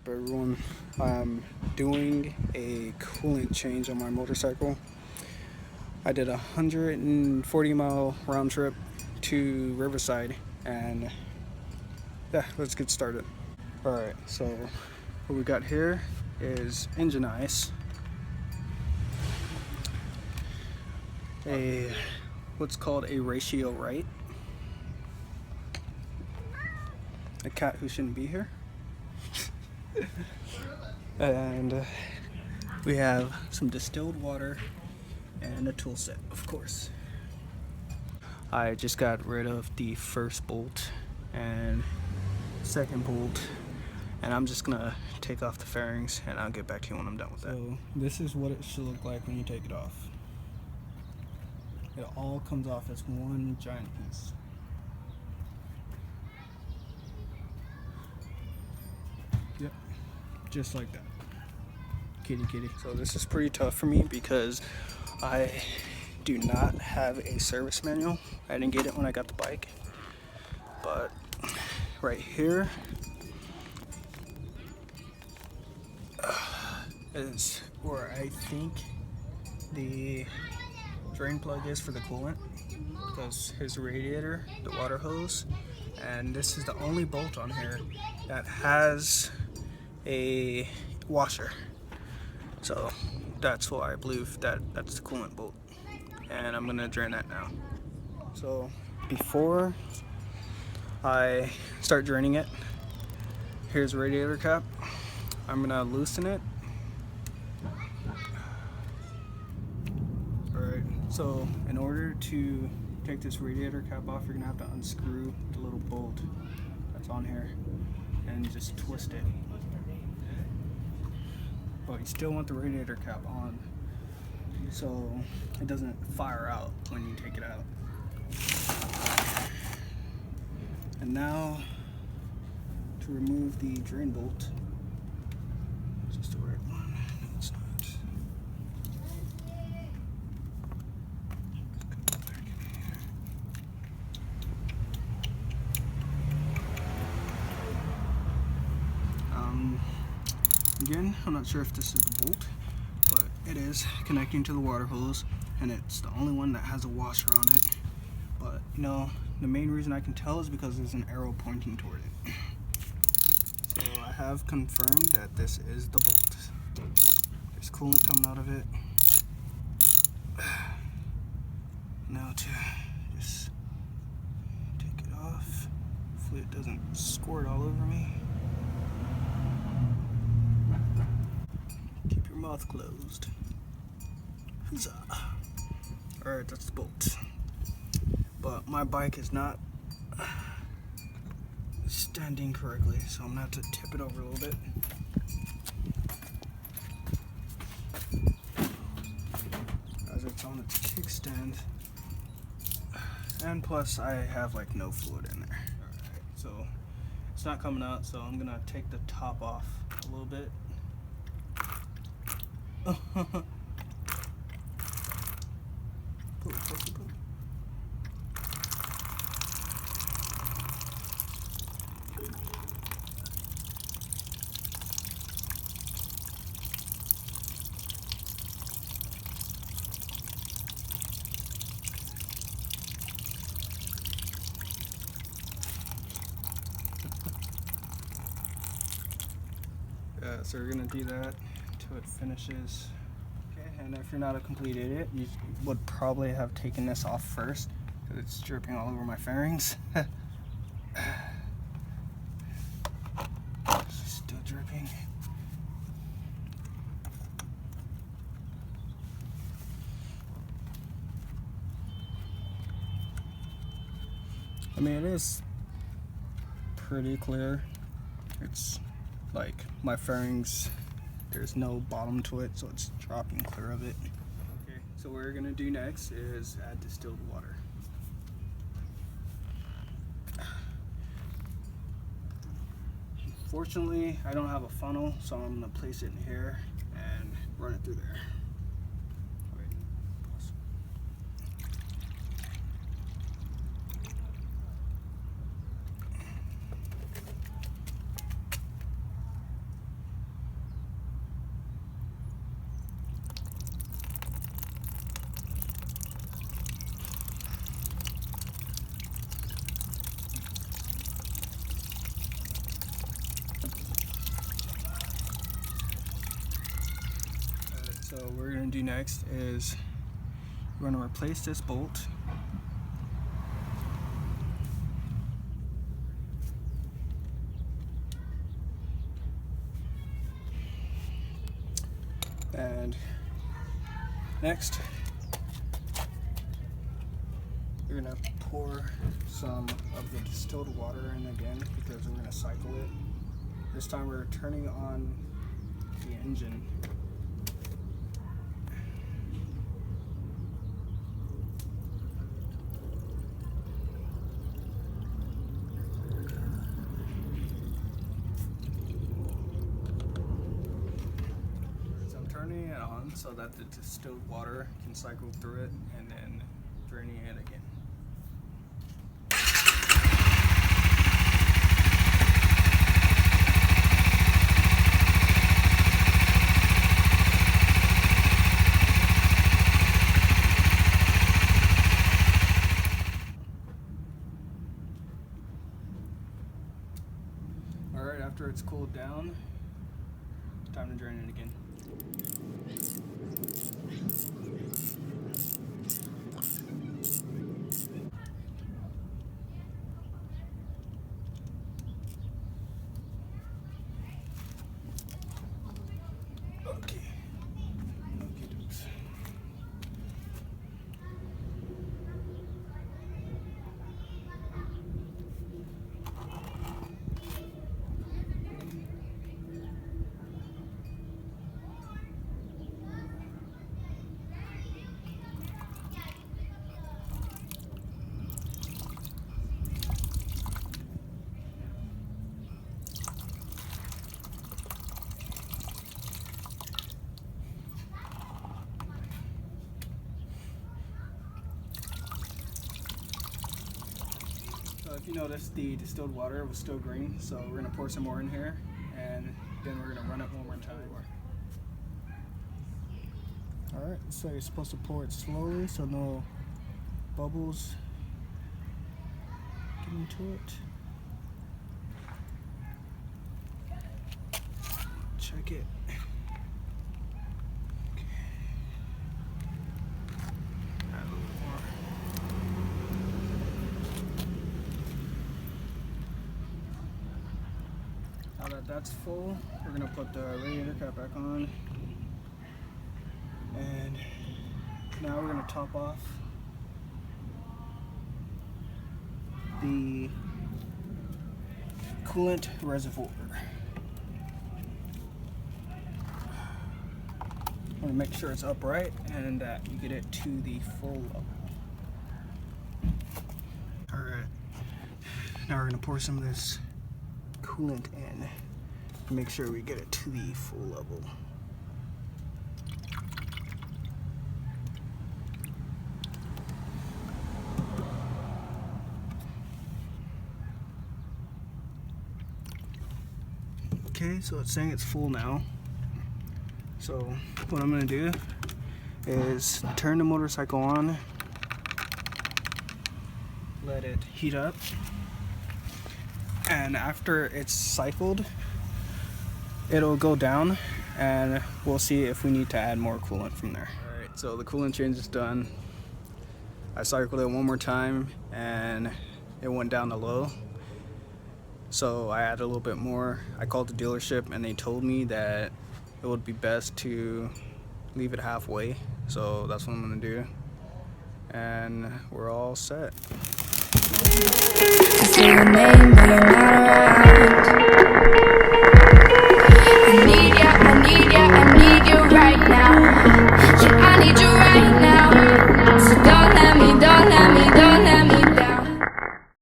up, everyone? I'm doing a coolant change on my motorcycle. I did a 140-mile round trip to Riverside, and yeah, let's get started. Alright, so what we got here is engine ice, what's called a ratio right, a cat who shouldn't be here, and we have some distilled water and a tool set, of course. I just got rid of the first bolt and second bolt, and I'm just gonna take off the fairings and I'll get back to you when I'm done with that. So this is what it should look like when you take it off. It all comes off as one giant piece. Yep, just like that. Kitty kitty. So this is pretty tough for me because I do not have a service manual. I didn't get it when I got the bike. But right here is where I think the drain plug is for the coolant, because here's the radiator, the water hose, and this is the only bolt on here that has a washer. So that's why I believe that's the coolant bolt, and I'm gonna drain that now. So before I start draining it, here's the radiator cap. I'm gonna loosen it. Alright, so in order to take this radiator cap off, you're gonna have to unscrew the little bolt that's on here and just twist it. But you still want the radiator cap on so it doesn't fire out when you take it out. And now to remove the drain bolt. Is this the right one? No, it's not. Again, I'm not sure if this is the bolt, but it is connecting to the water hose, and it's the only one that has a washer on it. But you know, the main reason I can tell is because there's an arrow pointing toward it. So I have confirmed that this is the bolt. There's coolant coming out of it. Now to just take it off. Hopefully it doesn't squirt all over me. Keep your mouth closed. Huzzah. Alright, that's the bolt. But my bike is not standing correctly, so I'm gonna have to tip it over a little bit. As it's on its kickstand. And plus I have like no fluid in there. Alright, so it's not coming out, so I'm gonna take the top off a little bit. Yeah, so we're gonna do that until it finishes. Okay, and if you're not a complete idiot, you would probably have taken this off first because it's dripping all over my fairings. Still dripping. I mean, it is pretty clear. It's like my fairings, there's no bottom to it, so it's dropping clear of it. Okay, so what we're gonna do next is add distilled water. Fortunately, I don't have a funnel, so I'm gonna place it in here and run it through there. next is we're going to replace this bolt. And next, you're going to pour some of the distilled water in again because we're going to cycle it. This time we're turning on the engine. So I'm turning it on so that the distilled water can cycle through it and then draining it again. Alright, after it's cooled down, time to drain it again. Okay. Okay, dukes. If you notice, the distilled water was still green, so we're going to pour some more in here, and then we're going to run it one more time. Alright, so you're supposed to pour it slowly so no bubbles get into it. Check it. Now that that's full, we're going to put the radiator cap back on, and now we're going to top off the coolant reservoir. I'm going to make sure it's upright and that you get it to the full level. Alright, now we're going to pour some of this coolant in to make sure we get it to the full level. Okay, so it's saying it's full now. So what I'm going to do is turn the motorcycle on, let it heat up, and after it's cycled, it'll go down and we'll see if we need to add more coolant from there. Alright, so the coolant change is done. I cycled it one more time and it went down to low. So I added a little bit more. I called the dealership and they told me that it would be best to leave it halfway. So that's what I'm gonna do. And we're all set. I say your name, but you're not around.